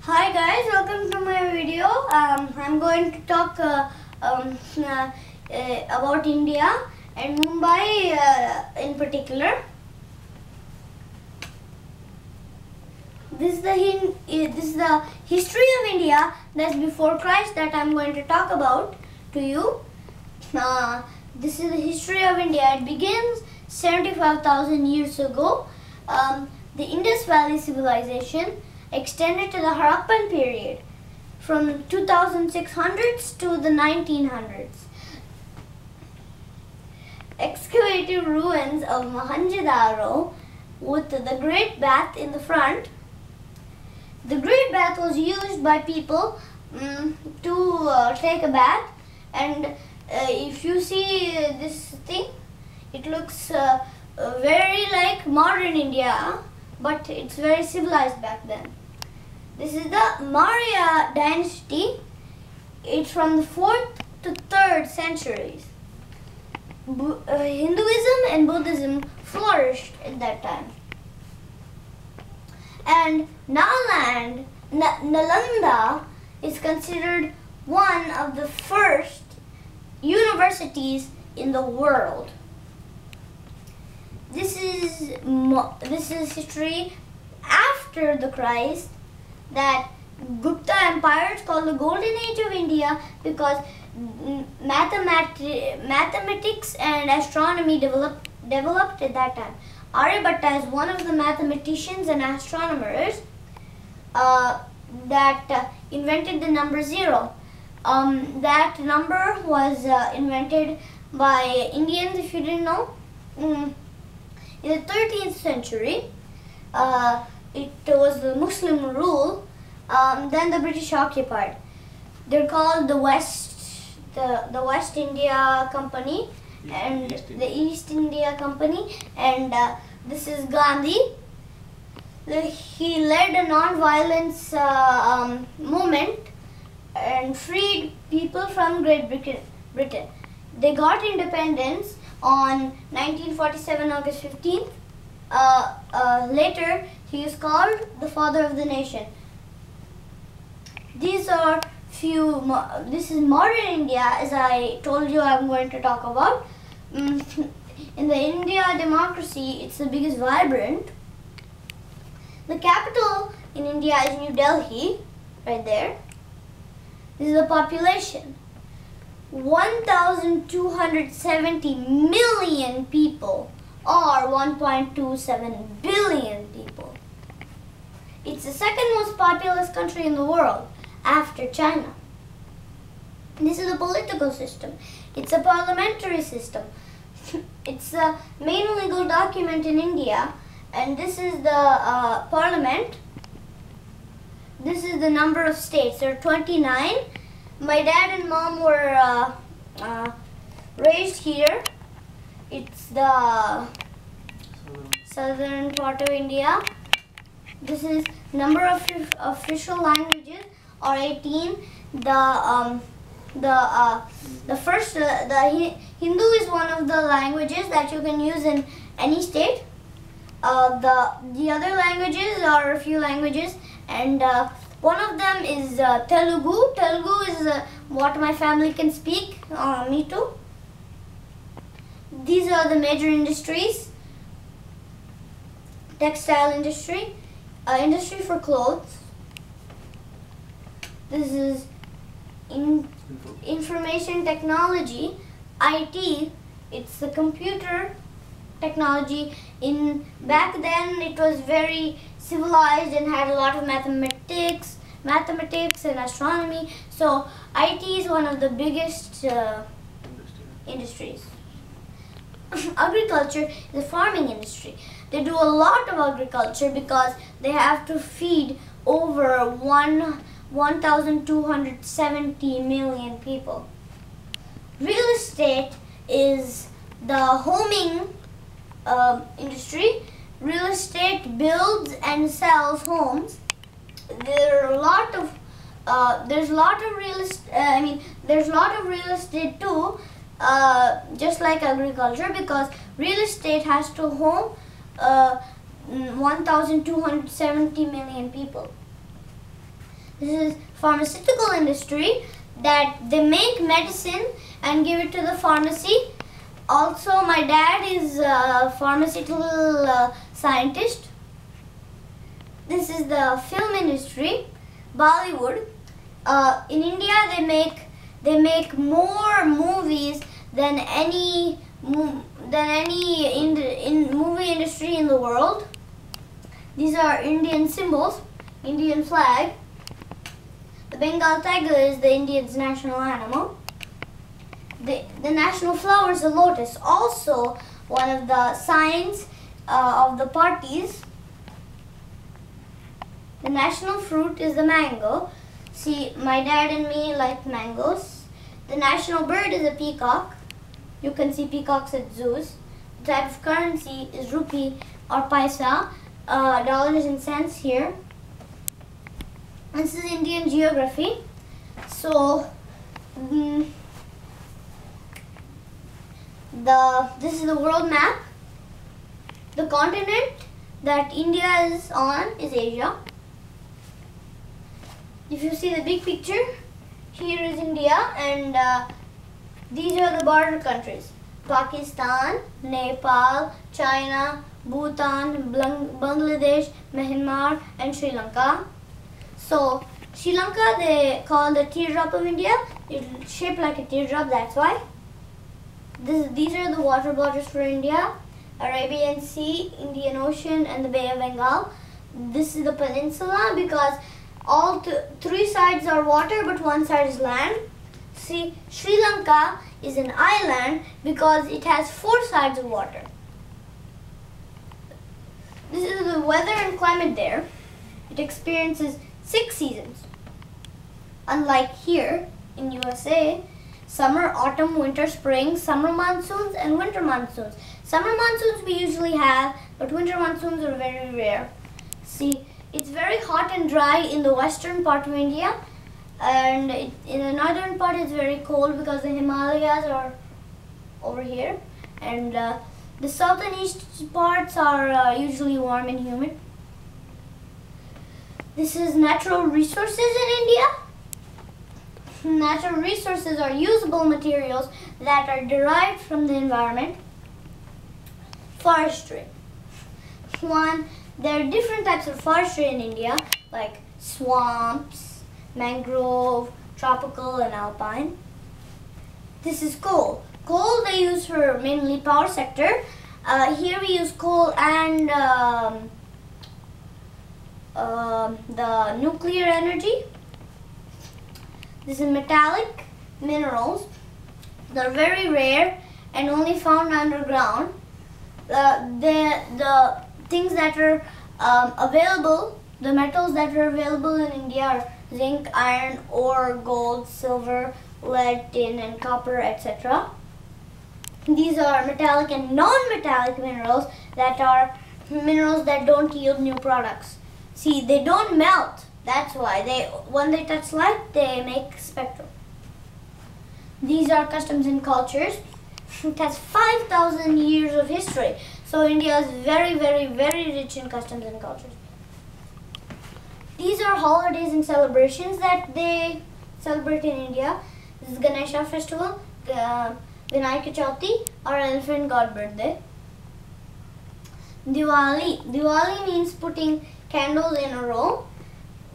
Hi guys, welcome to my video. I'm going to talk about India and Mumbai in particular. This is the history of India that's before Christ that I'm going to talk about to you. This is the history of India. It begins 75,000 years ago. The Indus Valley civilization extended to the Harappan period from 2600s to the 1900s. Excavated ruins of Mohenjo-daro with the Great Bath in the front. The Great Bath was used by people to take a bath, and if you see this thing, it looks very like modern India, but it's very civilized back then. This is the Maurya dynasty. It's from the 4th to 3rd centuries. Hinduism and Buddhism flourished at that time. And Nalanda is considered one of the first universities in the world. This is history after the Christ, that Gupta Empire is called the Golden Age of India because mathematics and astronomy developed at that time. Aryabhatta is one of the mathematicians and astronomers that invented the number 0. That number was invented by Indians, if you didn't know. In the 13th century, it was the Muslim rule. Then the British occupied. They're called the West India Company and the East India Company. And this is Gandhi. He led a non-violence movement and freed people from Great Britain. They got independence on 1947 August 15th. Later, he is called the father of the nation. These are this is modern India, as I told you I'm going to talk about. In the India democracy, it's the biggest vibrant. The capital in India is New Delhi, right there. This is the population. 1,270 million people, or 1.27 billion people. It's the second most populous country in the world after China. This is the political system. It's a parliamentary system. It's the main legal document in India, and this is the parliament. This is the number of states. There are 29. My dad and mom were raised here. It's the southern part of India. This is number of official languages, or 18. The Hindu is one of the languages that you can use in any state. The other languages are a few languages, and one of them is Telugu. Telugu is what my family can speak. Me too. These are the major industries. Textile industry, industry for clothes. This is information technology, IT. It's the computer technology. Back then it was very civilized and had a lot of mathematics and astronomy. So IT is one of the biggest industries. Agriculture is the farming industry. They do a lot of agriculture because they have to feed over 1,270 million people. Real estate is the homing industry. Real estate builds and sells homes. There's a lot of real estate too, just like agriculture, because real estate has to home 1,270 million people. This is pharmaceutical industry, that they make medicine and give it to the pharmacy. Also, my dad is a pharmaceutical scientist. This is the film industry, Bollywood. In India, they make more movies than any movie industry in the world. These are Indian symbols, Indian flag. The Bengal tiger is the Indian's national animal. The national flower is the lotus, also one of the signs of the parties. The national fruit is the mango. See, my dad and me like mangoes. The national bird is a peacock. You can see peacocks at zoos. The type of currency is rupee or paisa, dollars and cents here. This is Indian geography. So, this is the world map. The continent that India is on is Asia. If you see the big picture, here is India, and these are the border countries: Pakistan, Nepal, China, Bhutan, Bangladesh, Myanmar, and Sri Lanka. So Sri Lanka they call the teardrop of India. It's shaped like a teardrop, that's why. These are the water borders for India: Arabian Sea, Indian Ocean, and the Bay of Bengal. This is the peninsula because all three sides are water, but one side is land. See, Sri Lanka is an island because it has 4 sides of water. This is the weather and climate there. It experiences 6 seasons. Unlike here in USA, summer, autumn, winter, spring, summer monsoons, and winter monsoons. Summer monsoons we usually have, but winter monsoons are very rare. See, it's very hot and dry in the western part of India, and in the northern part it's very cold because the Himalayas are over here, and the south and east parts are usually warm and humid. This is natural resources in India. Natural resources are usable materials that are derived from the environment. Forestry. There are different types of forestry in India, like swamps, mangrove, tropical, and alpine. This is coal. Coal they use for mainly power sector. Here we use coal and the nuclear energy. This is metallic minerals. They're very rare and only found underground. The things that are available, the metals that are available in India are zinc, iron, ore, gold, silver, lead, tin, and copper, etc. These are metallic and non-metallic minerals that are minerals that don't yield new products. See, they don't melt. That's why when they touch light, they make spectrum. These are customs and cultures. It has 5,000 years of history. So India is very, very, very rich in customs and cultures. These are holidays and celebrations that they celebrate in India. This is Ganesha festival, Vinayaka Chauthi, or elephant god birthday. Diwali. Diwali means putting candles in a row.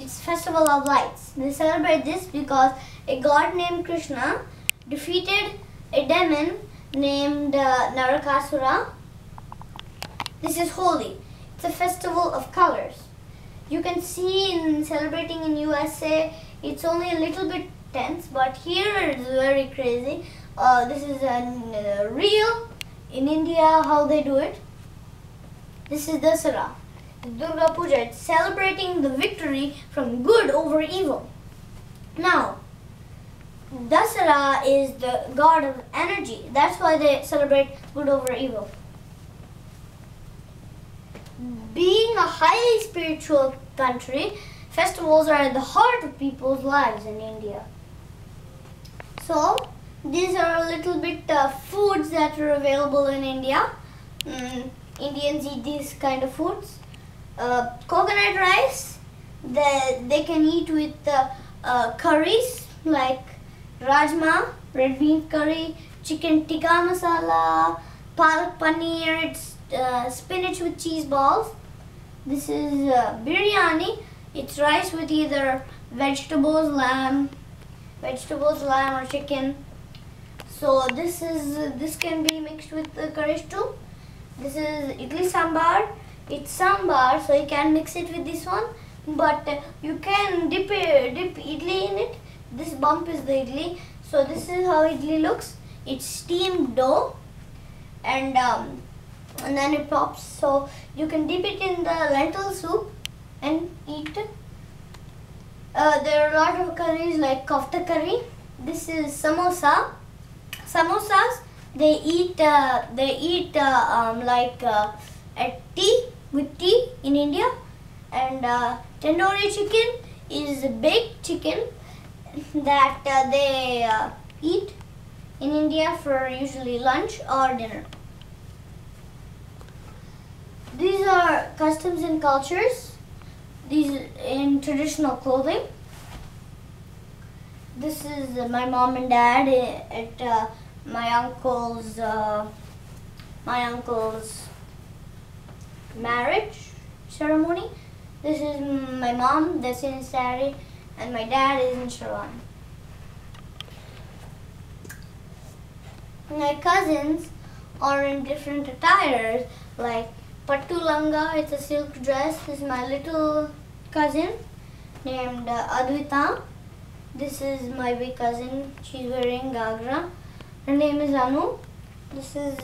It's festival of lights. They celebrate this because a god named Krishna defeated a demon named Narakasura. This is Holi. It's a festival of colors. You can see in celebrating in USA, it's only a little bit tense, but here it's very crazy. This is real in India how they do it. This is Dasara. Durga Puja. It's celebrating the victory from good over evil. Now, Dasara is the god of energy. That's why they celebrate good over evil. Being a highly spiritual country, festivals are at the heart of people's lives in India. So, these are a little bit foods that are available in India. Indians eat these kind of foods. Coconut rice, they can eat with curries like rajma, red bean curry, chicken tikka masala, palak paneer, it's spinach with cheese balls. This is biryani. It's rice with either vegetables, lamb or chicken. So this can be mixed with the curries too. This is idli sambar. It's sambar, so you can mix it with this one. But you can dip idli in it. This bump is the idli. So this is how idli looks. It's steamed dough, and then it pops. So you can dip it in the lentil soup and eat it. There are a lot of curries like kofta curry. This is samosa. Samosas they eat like at tea with tea in India, and tandoori chicken is baked chicken that they eat in India for usually lunch or dinner. These are customs and cultures. These in traditional clothing. This is my mom and dad at my uncle's marriage ceremony. This is my mom, that's in sari, and my dad is in sherwani. My cousins are in different attires, like pattu langa, it's a silk dress. This is my little cousin named Advita. This is my big cousin, she's wearing gagra. Her name is Anu. This is,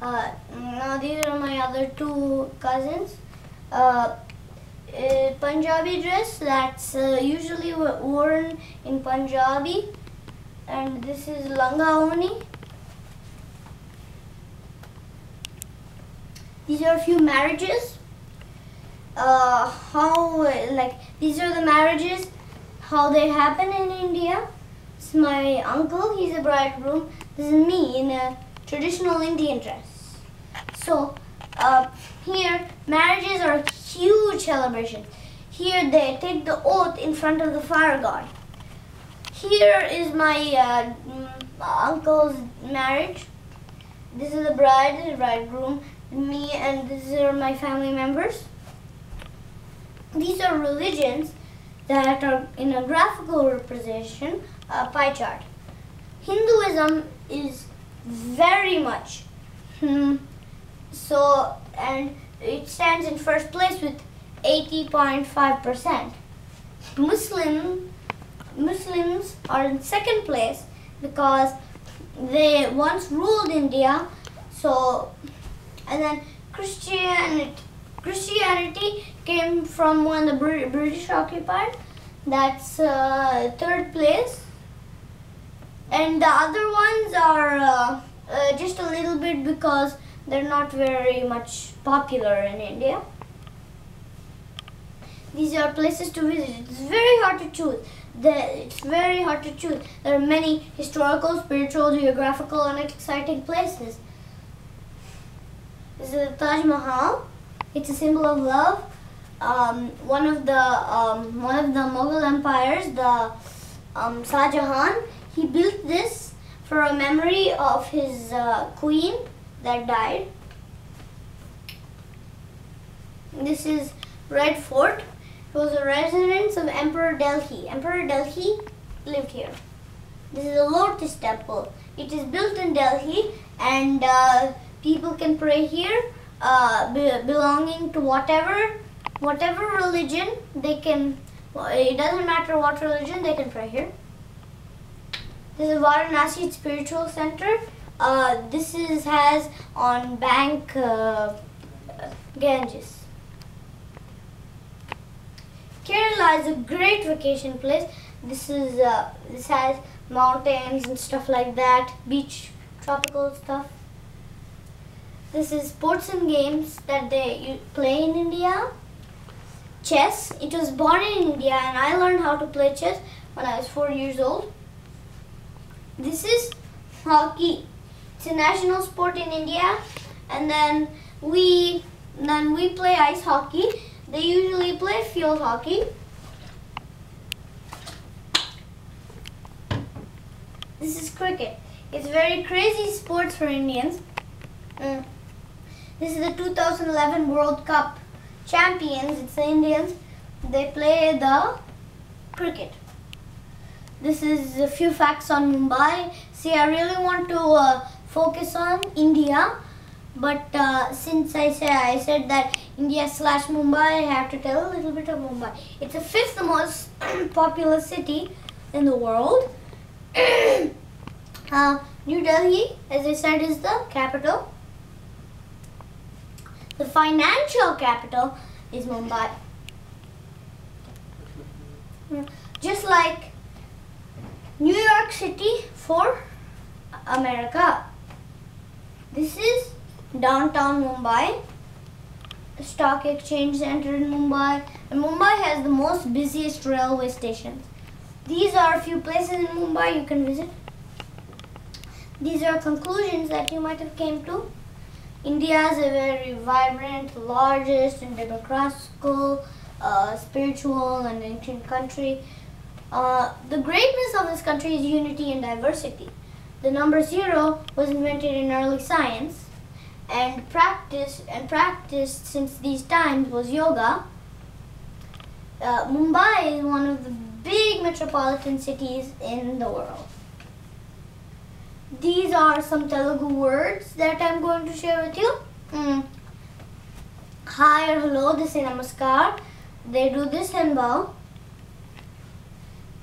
now these are my other two cousins. Punjabi dress, that's usually worn in Punjabi. And this is langa oni. These are a few marriages. These are the marriages, how they happen in India. This is my uncle, he's a bridegroom. This is me in a traditional Indian dress. So here marriages are a huge celebration. Here they take the oath in front of the fire god. Here is my uncle's marriage. This is the bride, this is the bridegroom, me, and these are my family members. These are religions that are in a graphical representation, a pie chart. Hinduism is very much and it stands in first place with 80.5%. Muslims are in second place because they once ruled India. So, and then Christianity came from when the British occupied. That's third place. And the other ones are just a little bit because they're not very much popular in India. These are places to visit. It's very hard to choose. There are many historical, spiritual, geographical, and exciting places. This is the Taj Mahal. It's a symbol of love. One of the Mughal empires, the Shah Jahan, he built this for a memory of his queen that died. This is Red Fort. It was a residence of Emperor Delhi. Emperor Delhi lived here. This is a Lotus Temple. It is built in Delhi, and people can pray here, belonging to whatever religion they can. It doesn't matter what religion, they can pray here. This is Varanasi Spiritual Center. This has on bank Ganges. Kerala is a great vacation place. This has mountains and stuff like that, beach, tropical stuff. This is sports and games that they play in India. Chess. It was born in India, and I learned how to play chess when I was 4 years old. This is hockey. It's a national sport in India, and then we play ice hockey. They usually play field hockey. This is cricket. It's very crazy sports for Indians. This is the 2011 World Cup champions. It's the Indians. They play the cricket. This is a few facts on Mumbai. See, I really want to focus on India, but since I said that India/Mumbai, I have to tell a little bit of Mumbai. It's the 5th most populous city in the world. New Delhi, as I said, is the capital. The financial capital is Mumbai. Just like New York City for America. This is downtown Mumbai. The stock exchange center in Mumbai. And Mumbai has the most busiest railway stations. These are a few places in Mumbai you can visit. These are conclusions that you might have came to. India is a very vibrant, largest and democratical, spiritual and ancient country. The greatness of this country is unity and diversity. The number 0 was invented in early science and practiced since these times was yoga. Mumbai is one of the big metropolitan cities in the world. These are some Telugu words that I'm going to share with you. Hi or hello, this is namaskar. They do this and bow.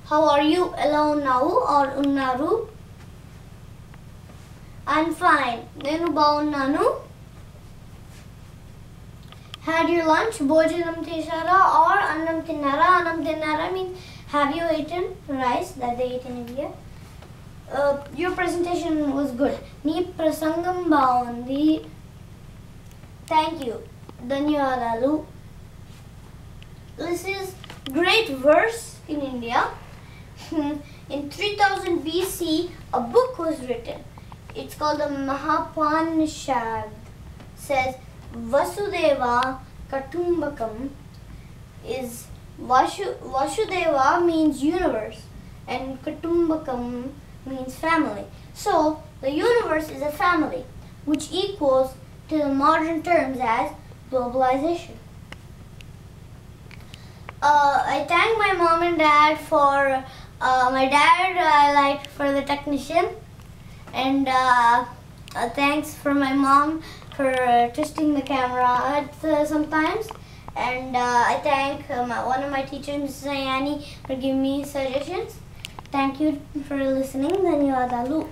How are you? Hello now or unnaru. I'm fine. Nenu baunnanu. Had your lunch? Bhojanam chesara or annam tinnara? Annam tinnara means have you eaten rice that they eat in India? Your presentation was good. Nee prasangam baundi. Thank you. Dhanyawadalu. This is great verse in India. In 3000 BC, a book was written. It's called the Mahapanishad. Says Vasudeva Katumbakam is Vasudeva means universe and Katumbakam means family. So the universe is a family, which equals to the modern terms as globalization. I thank my mom and dad for my dad. I liked for the technician, and thanks for my mom for twisting the camera sometimes. And I thank one of my teachers, Mrs. Ayani, for giving me suggestions. Thank you for listening. Dhanyawadalu.